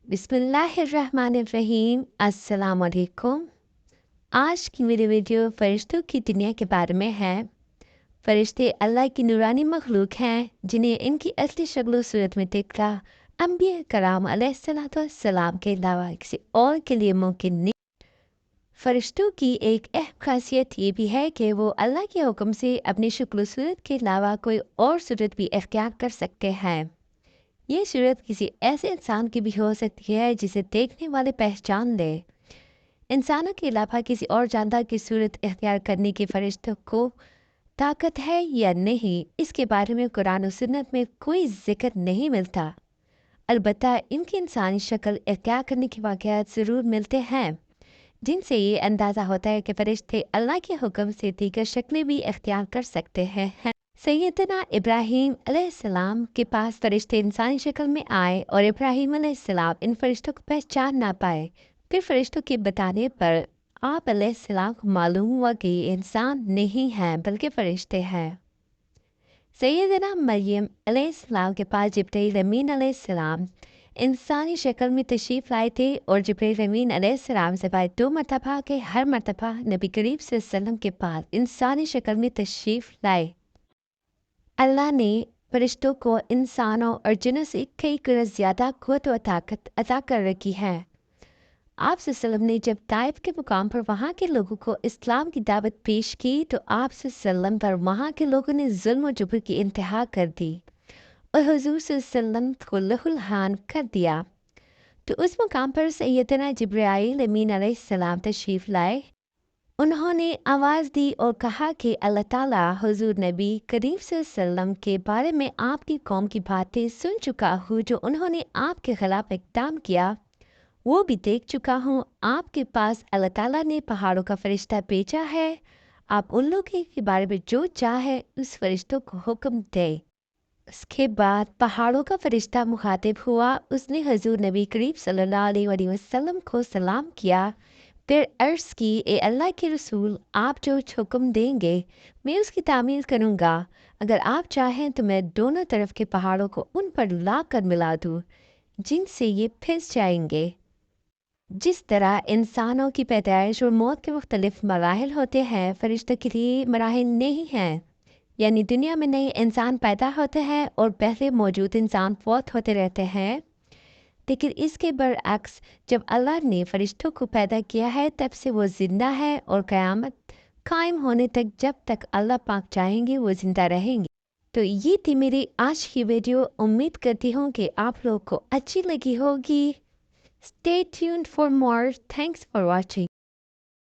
बिस्मिल्लाहिर्रहमानिर्रहीम। अस्सलाम वालेकुम। आज की मेरी वीडियो फ़रिश्तों की दुनिया के बारे में है। फ़रिश्ते अल्लाह की नूरानी मखलूक हैं जिन्हें इनकी असली शक्ल सूरत में देखना अंबिया कराम अलैहिस्सलाम के अलावा किसी और के लिए मुमकिन नहीं। फ़रिश्तों की एक अहम खासियत ये भी है कि वो अल्लाह के हुक्म से अपनी शक्ल सूरत के अलावा कोई और सूरत भी इख्तियार कर सकते हैं। ये सूरत किसी ऐसे इंसान की भी हो सकती है जिसे देखने वाले पहचान ले। इंसानों के अलावा किसी और जानदार की सूरत इख्तियार करने के फरिश्तों को ताकत है या नहीं, इसके बारे में कुरान और सुन्नत में कोई जिक्र नहीं मिलता। अलबत्ता इनकी इंसानी शक्ल इख्तियार करने के वाक़यात ज़रूर मिलते हैं, जिनसे ये अंदाज़ा होता है कि फरिश्ते अल्लाह के हुक्म से दीगर शक्लें भी इख्तियार कर सकते हैं। सैयदना इब्राहीम अलैहिस्सलाम के पास फरिश्ते इंसानी शक्ल में आए और इब्राहीम अलैहिस्सलाम इन फरिश्तों को पहचान ना पाए। फिर फरिश्तों के बताने पर आप अलैहिस्सलाम को मालूम हुआ कि ये इंसान नहीं हैं बल्कि फरिश्ते हैं। सैयदना मरियम अलैहिस्सलाम के पास जिब्रील अमीन अलैहिस्सलाम इंसानी शक्ल में तशरीफ़ लाए थे और जिब्रील अमीन अलैहिस्सलाम से बात 2 मरतबा के हर मरतबा नबी करीम सल्लल्लाहु अलैहि वसल्लम के पास इंसानी शक्ल में तशरीफ़ लाए। अल्लाह ने फरिश्तों को इंसानों और जिन्नों से कई गुना ज़्यादा क़ुव्वत व ताकत अता कर रखी है। आप सल्लम ने जब ताइफ के मुकाम पर वहाँ के लोगों को इस्लाम की दावत पेश की तो आप सल्लम पर वहाँ के लोगों ने जुल्म व जुबर की इंतहा कर दी और हुज़ूर सल्लम को लहूलुहान कर दिया। तो उस मुकाम पर सैयदना जिब्राईल अमीन अलैहिस्सलाम तशरीफ़ लाए। उन्होंने आवाज़ दी और कहा कि अल्लाह ताला हुज़ूर नबी करीम सल्लम के बारे में आपकी कौम की बातें सुन चुका हूँ, जो उन्होंने आपके ख़िलाफ़ इक़दाम किया वो भी देख चुका हूँ। आपके पास अल्लाह ताला ने पहाड़ों का फ़रिश्ता भेजा है। आप उन लोगों के बारे में जो चाहे उस फ़रिश्तों को हुक्म दे। उसके बाद पहाड़ों का फ़रिश्ता मुखातिब हुआ। उसने हुज़ूर नबी करीम सल्लल्लाहु अलैहि वसल्लम को सलाम किया। फिर अर्ज़ की, ए अल्लाह के रसूल, आप जो हुक्म देंगे मैं उसकी तामील करूँगा। अगर आप चाहें तो मैं दोनों तरफ के पहाड़ों को उन पर ला कर मिला दूँ जिनसे ये फिस जाएंगे। जिस तरह इंसानों की पैदाइश और मौत के मुख्तलिफ मराहिल होते हैं, फ़रिश्तों के लिए मराहिल नहीं हैं। यानी दुनिया में नए इंसान पैदा होते हैं और पहले मौजूद इंसान फौत होते रहते हैं। लेकिन इसके बरअक्स जब अल्लाह ने फ़रिश्तों को पैदा किया है तब से वो ज़िंदा है और क़यामत कायम होने तक जब तक अल्लाह पाक चाहेंगे वो ज़िंदा रहेंगे। तो ये थी मेरी आज की वीडियो। उम्मीद करती हूँ कि आप लोग को अच्छी लगी होगी। Stay tuned for more. Thanks for watching.